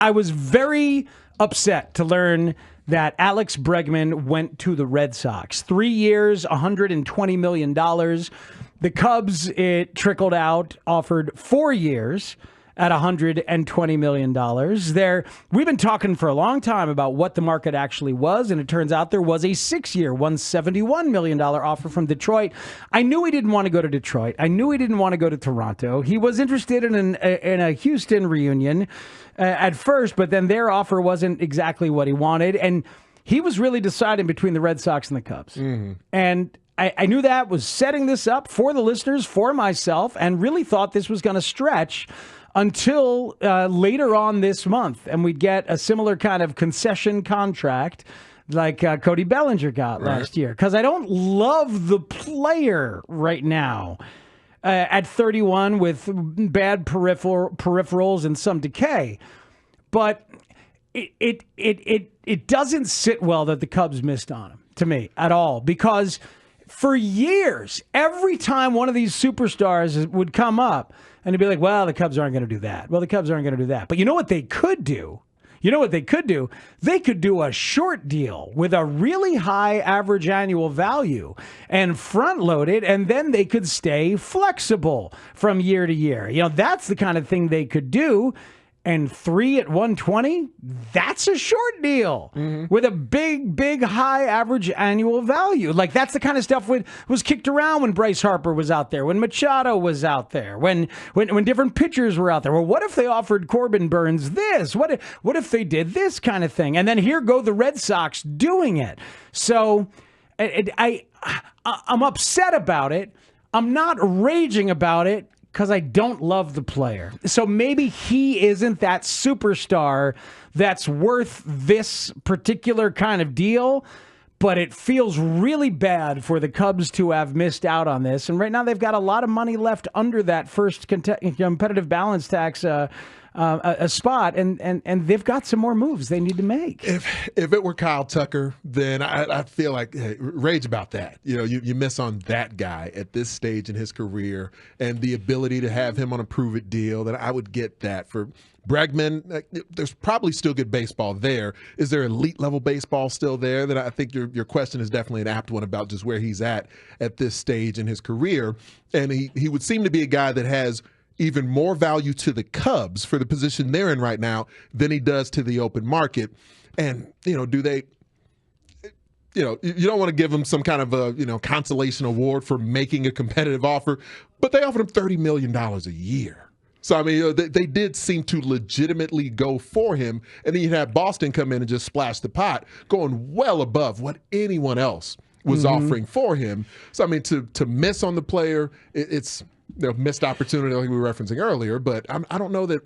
I was very upset to learn that Alex Bregman went to the Red Sox. 3 years, $120 million. The Cubs, it trickled out, offered 4 years at $120 million. We've been talking for a long time about what the market actually was, and it turns out there was a 6-year, $171 million offer from Detroit. I knew he didn't want to go to Detroit. I knew he didn't want to go to Toronto. He was interested in a Houston reunion at first, but then their offer wasn't exactly what he wanted, and he was really deciding between the Red Sox and the Cubs. Mm-hmm. And I knew that was setting this up for the listeners, for myself, and really thought this was going to stretch until later on this month, and we'd get a similar kind of concession contract like Cody Bellinger got last year. Because I don't love the player right now at 31 with bad peripherals and some decay. But it doesn't sit well that the Cubs missed on him, to me, at all. Because for years, every time one of these superstars would come up, and he'd be like, well, the Cubs aren't going to do that. Well, the Cubs aren't going to do that. But you know what they could do? They could do a short deal with a really high average annual value and front load it, and then they could stay flexible from year to year. That's the kind of thing they could do. And 3 at 120, that's a short deal with a big, high average annual value. Like, that's the kind of stuff was kicked around when Bryce Harper was out there, when Machado was out there, when different pitchers were out there. Well, what if they offered Corbin Burns this? What if they did this kind of thing? And then here go the Red Sox doing it. So I'm upset about it. I'm not raging about it, because I don't love the player. So maybe he isn't that superstar that's worth this particular kind of deal, but it feels really bad for the Cubs to have missed out on this. And right now they've got a lot of money left under that first competitive balance tax a spot, and they've got some more moves they need to make. If it were Kyle Tucker, then I feel like, hey, rage about that. You miss on that guy at this stage in his career, and the ability to have him on a prove-it deal, that I would get that. For Bregman, there's probably still good baseball there. Is there elite-level baseball still there? Then I think your question is definitely an apt one about just where he's at this stage in his career. And he would seem to be a guy that has even more value to the Cubs for the position they're in right now than he does to the open market. And, do they, you don't want to give him some kind of a, consolation award for making a competitive offer, but they offered him $30 million a year. So, I mean, they did seem to legitimately go for him. And then you had Boston come in and just splash the pot, going well above what anyone else was offering for him. So, I mean, to miss on the player, it's missed opportunity like we were referencing earlier, but I don't know that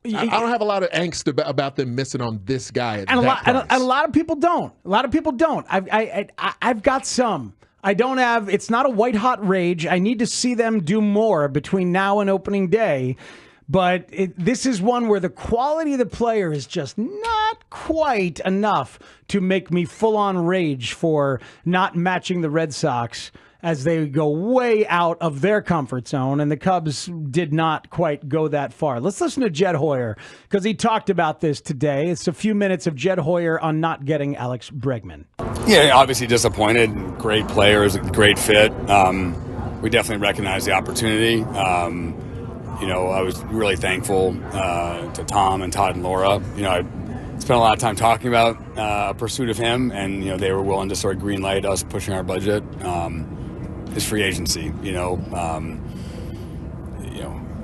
I don't have a lot of angst about them missing on this guy at that price. And a lot of people don't. I've got some. I don't have. It's not a white hot rage. I need to see them do more between now and opening day. But this is one where the quality of the player is just not quite enough to make me full on rage for not matching the Red Sox as they go way out of their comfort zone, and the Cubs did not quite go that far. Let's listen to Jed Hoyer, because he talked about this today. It's a few minutes of Jed Hoyer on not getting Alex Bregman. Yeah, obviously disappointed. Great players, great fit. We definitely recognize the opportunity. I was really thankful to Tom and Todd and Laura. I spent a lot of time talking about a pursuit of him, and they were willing to sort of green light us pushing our budget. His free agency,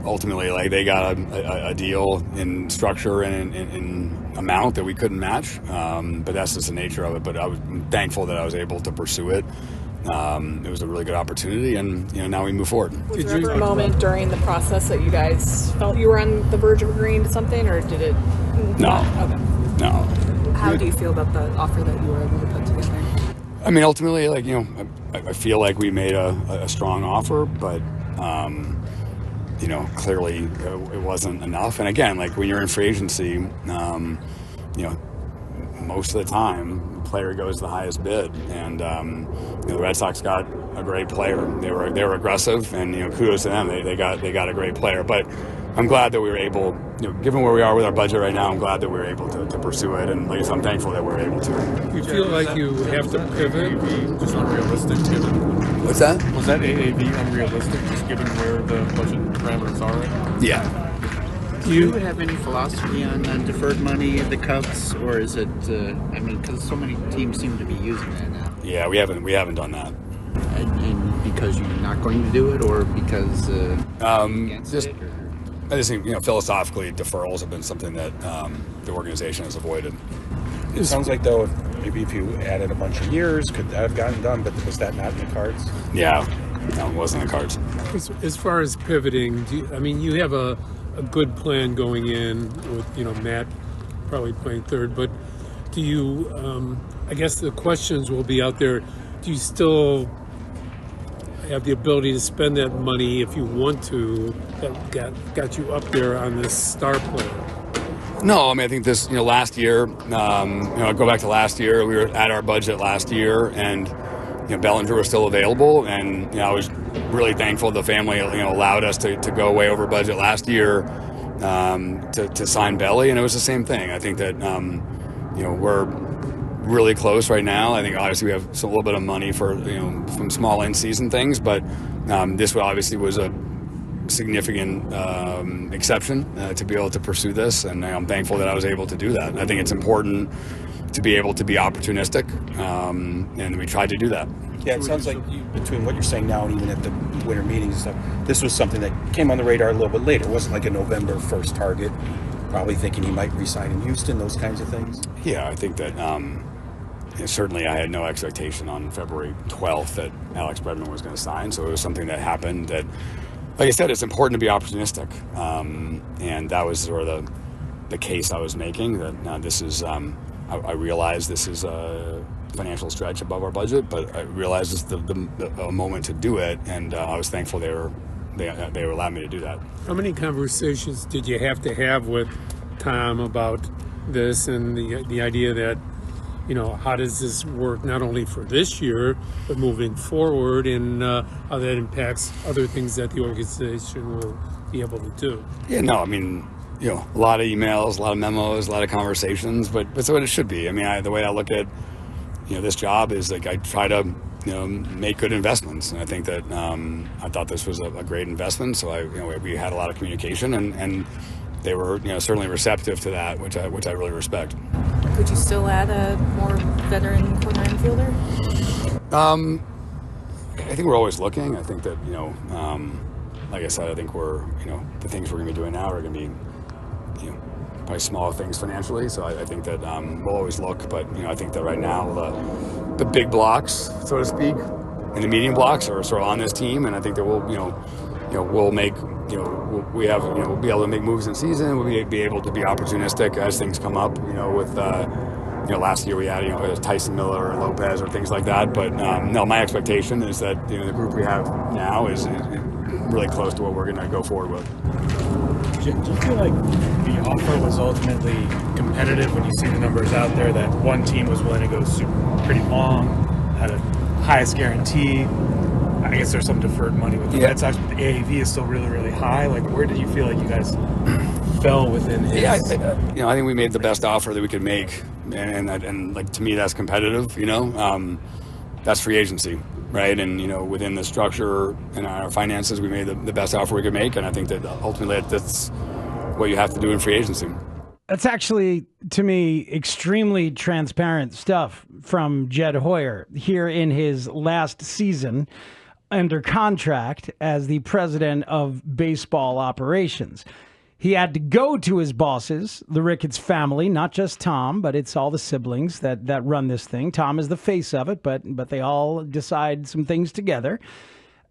ultimately, like, they got a deal in structure and in amount that we couldn't match. But that's just the nature of it. But I was thankful that I was able to pursue it. It was a really good opportunity, and now we move forward. Was there ever a moment during the process that you guys felt you were on the verge of agreeing to something, or did it? No. Okay. No. How do you feel about the offer that you were able to put together? I mean, ultimately, I feel like we made a strong offer, but clearly it wasn't enough. And again, like, when you're in free agency, most of the time the player goes the highest bid, and the Red Sox got a great player. They were aggressive, and kudos to them. They got a great player, but I'm glad that we were able, given where we are with our budget right now, I'm glad that we were able to pursue it, and like I said, I'm thankful that we were able to. You feel like you have to pivot? Just unrealistic, too. What's that? Was that AAV unrealistic, just given where the budget parameters are right now? Yeah. Do you have any philosophy on deferred money at the Cubs, or is it? Because so many teams seem to be using that now. Yeah, we haven't done that. And because you're not going to do it, or because against just it? Or? I just think philosophically, deferrals have been something that the organization has avoided. It sounds like, though, maybe if you added a bunch of years, could that have gotten done? But was that not in the cards? Yeah, no, it wasn't in the cards. As far as pivoting, you have a good plan going in with Matt probably playing third, but do you? I guess the questions will be out there. Do you still have the ability to spend that money if you want to? That got you up there on this star player. No, I think this, last year, I go back to last year, we were at our budget last year, and, Bellinger was still available, and, I was really thankful the family, allowed us to go way over budget last year to sign Belly, and it was the same thing. I think that, we're really close right now. I think obviously we have a little bit of money for, from small in-season things, but this obviously was a significant exception to be able to pursue this, and I'm thankful that I was able to do that. I think it's important to be able to be opportunistic, and we tried to do that. Yeah, it sounds like between what you're saying now and even at the winter meetings and stuff, this was something that came on the radar a little bit later. It wasn't like a November 1st target, probably thinking he might resign in Houston, those kinds of things. Yeah, I think that certainly I had no expectation on February 12th that Alex Bregman was going to sign, so it was something that happened that, like I said, it's important to be opportunistic, and that was sort of the case I was making, that this is, I realize this is a financial stretch above our budget, but I realized it's a moment to do it, and I was thankful they were allowed me to do that. How many conversations did you have to have with Tom about this and the idea that, how does this work not only for this year, but moving forward, and how that impacts other things that the organization will be able to do? Yeah, no, a lot of emails, a lot of memos, a lot of conversations, but that's what it should be. The way I look at, this job is like I try to, make good investments, and I think that I thought this was a great investment. So we had a lot of communication, and they were, certainly receptive to that, which I really respect. Could you still add a more veteran corner infielder? I think we're always looking. I think that, like I said, I think we're, the things we're going to be doing now are going to be, probably small things financially. So I think that we'll always look. But, I think that right now the big blocks, so to speak, and the medium blocks are sort of on this team. And I think that we'll, we'll make, we'll be able to make moves in season. We'll be able to be opportunistic as things come up, with, last year we had, Tyson Miller or Lopez or things like that. But no, my expectation is that, the group we have now is really close to what we're going to go forward with. Do you feel like the offer was ultimately competitive when you see the numbers out there, that one team was willing to go pretty long, had a highest guarantee? I guess there's some deferred money with the Red Sox, but the AAV is still really, really high. Like, where did you feel like you guys fell within his? Yeah, I think we made the best offer that we could make, and like, to me, that's competitive. That's free agency, right? And within the structure and our finances, we made the best offer we could make, and I think that ultimately that's what you have to do in free agency. That's actually, to me, extremely transparent stuff from Jed Hoyer here in his last season under contract as the president of baseball operations. He had to go to his bosses, the Ricketts family, not just Tom, but it's all the siblings that run this thing. Tom is the face of it, but they all decide some things together.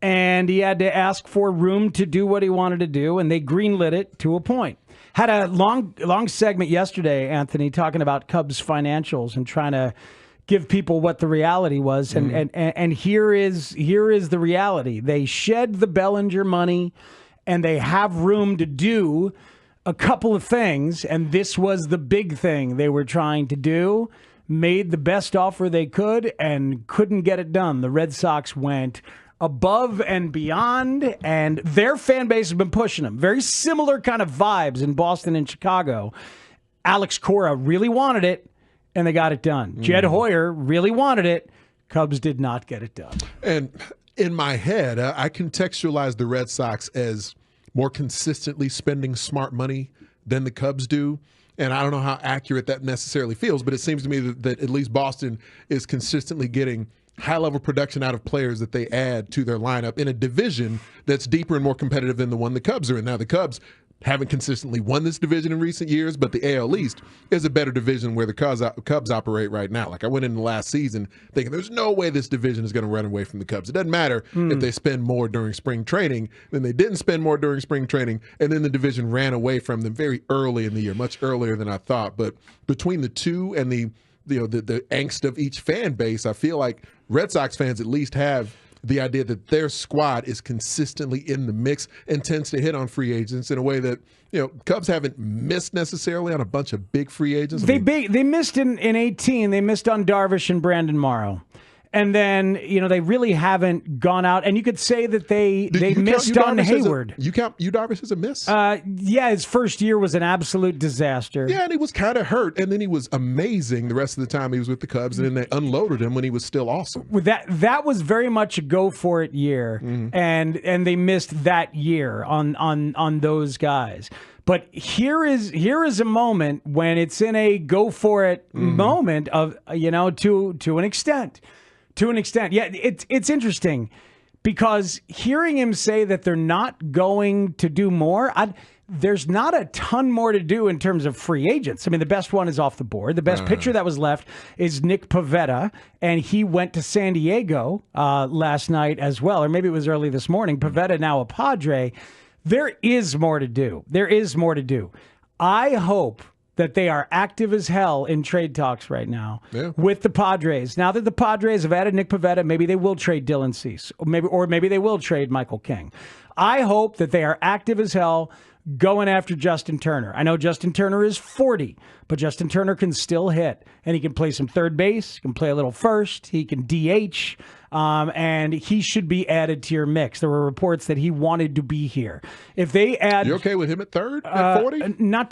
And he had to ask for room to do what he wanted to do, and they greenlit it to a point. Had a long segment yesterday, Anthony, talking about Cubs financials and trying to give people what the reality was. And here is the reality. They shed the Bellinger money, and they have room to do a couple of things, and this was the big thing they were trying to do. Made the best offer they could and couldn't get it done. The Red Sox went above and beyond, and their fan base has been pushing them. Very similar kind of vibes in Boston and Chicago. Alex Cora really wanted it, and they got it done. Jed Hoyer really wanted it. Cubs did not get it done. And in my head, I contextualize the Red Sox as more consistently spending smart money than the Cubs do. And I don't know how accurate that necessarily feels, but it seems to me that at least Boston is consistently getting high-level production out of players that they add to their lineup in a division that's deeper and more competitive than the one the Cubs are in. Now, the Cubs haven't consistently won this division in recent years, but the AL East is a better division where the Cubs operate right now. Like, I went into last season thinking there's no way this division is going to run away from the Cubs. It doesn't matter if they spend more during spring training. Then they didn't spend more during spring training, and then the division ran away from them very early in the year, much earlier than I thought. But between the two and the angst of each fan base, I feel like Red Sox fans at least have the idea that their squad is consistently in the mix and tends to hit on free agents in a way that, Cubs haven't missed necessarily on a bunch of big free agents. They missed in 18. They missed on Darvish and Brandon Morrow. And then, they really haven't gone out. And you could say that they missed on Hayward. You count Yu Darvish as a miss? Yeah, his first year was an absolute disaster. Yeah, and he was kind of hurt. And then he was amazing the rest of the time he was with the Cubs. And then they unloaded him when he was still awesome. That was very much a go-for-it year. And they missed that year on those guys. But here is a moment when it's in a go-for-it moment of, to an extent. To an extent. Yeah, it's interesting because hearing him say that they're not going to do more, there's not a ton more to do in terms of free agents. I mean, the best one is off the board. The best pitcher that was left is Nick Pivetta, and he went to San Diego last night as well, or maybe it was early this morning. Pivetta now a Padre. There is more to do. There is more to do. I hope that they are active as hell in trade talks right now with the Padres. Now that the Padres have added Nick Pivetta, maybe they will trade Dylan Cease, or maybe they will trade Michael King. I hope that they are active as hell going after Justin Turner. I know Justin Turner is 40, but Justin Turner can still hit, and he can play some third base, he can play a little first, he can DH, and he should be added to your mix. There were reports that he wanted to be here. If they add... You okay with him at third at 40? You're going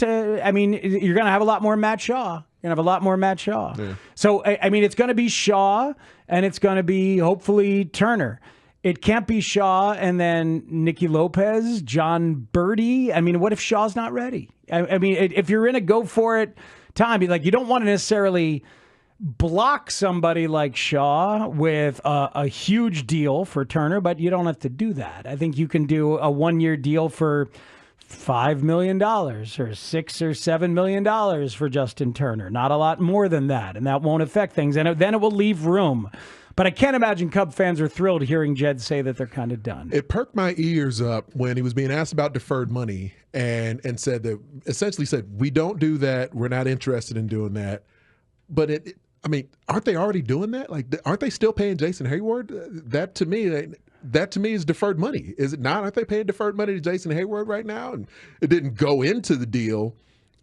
to have a lot more Matt Shaw. Yeah. So, it's going to be Shaw, and it's going to be, hopefully, Turner. It can't be Shaw and then Nicky Lopez, John Birdie. What if Shaw's not ready? If you're in a go-for-it time, you don't want to necessarily block somebody like Shaw with a huge deal for Turner, but you don't have to do that. I think you can do a one-year deal for $5 million or $6 or $7 million for Justin Turner. Not a lot more than that, and that won't affect things. And then it will leave room. But I can't imagine Cub fans are thrilled hearing Jed say that they're kind of done. It perked my ears up when he was being asked about deferred money and essentially said, we don't do that. We're not interested in doing that. But aren't they already doing that? Aren't they still paying Jason Hayward? That to me is deferred money. Is it not? Aren't they paying deferred money to Jason Hayward right now? And it didn't go into the deal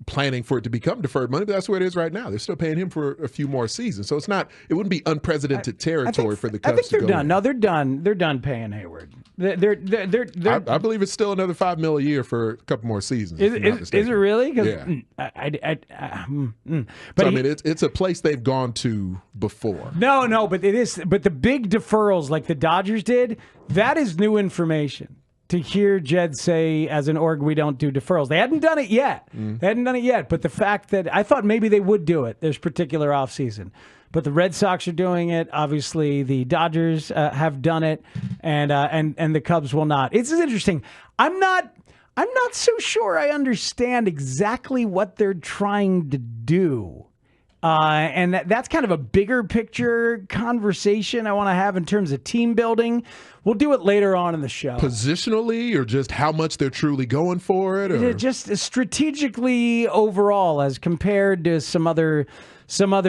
planning for it to become deferred money, but that's where it is right now. They're still paying him for a few more seasons. So it wouldn't be unprecedented territory for the Cubs. I think they're done. No, they're done. They're done paying Hayward. I believe it's still another $5 million a year for a couple more seasons. Is it really? Yeah. It's a place they've gone to before. No, but it is. But the big deferrals like the Dodgers did, that is new information. To hear Jed say, as an org, we don't do deferrals. They hadn't done it yet. But the fact that I thought maybe they would do it this particular offseason. But the Red Sox are doing it. Obviously, the Dodgers have done it, and the Cubs will not. It's interesting. I'm not so sure I understand exactly what they're trying to do. And that's kind of a bigger picture conversation I want to have in terms of team building. We'll do it later on in the show. Positionally, or just how much they're truly going for it? Or? Just strategically overall as compared to some other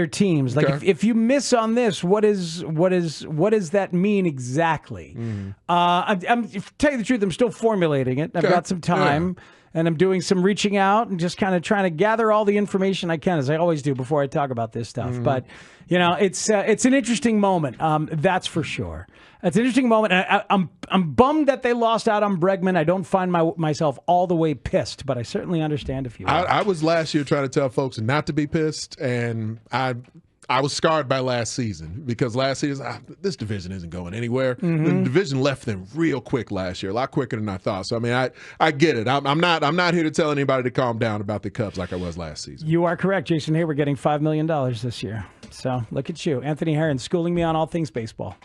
teams. Like if you miss on this, what does that mean exactly? I'm to tell you the truth, I'm still formulating it. I've got some time. and I'm doing some reaching out and just kind of trying to gather all the information I can, as I always do before I talk about this stuff. But it's an interesting moment. That's for sure. It's an interesting moment. I'm bummed that they lost out on Bregman. I don't find myself all the way pissed, but I certainly understand if you are. I was last year trying to tell folks not to be pissed, and I was scarred by last season because last season, this division isn't going anywhere. The division left them real quick last year, a lot quicker than I thought. So, I mean, I get it. I'm not here to tell anybody to calm down about the Cubs like I was last season. You are correct, Jason Hayward getting $5 million this year. So look at you. Anthony Herron schooling me on all things baseball.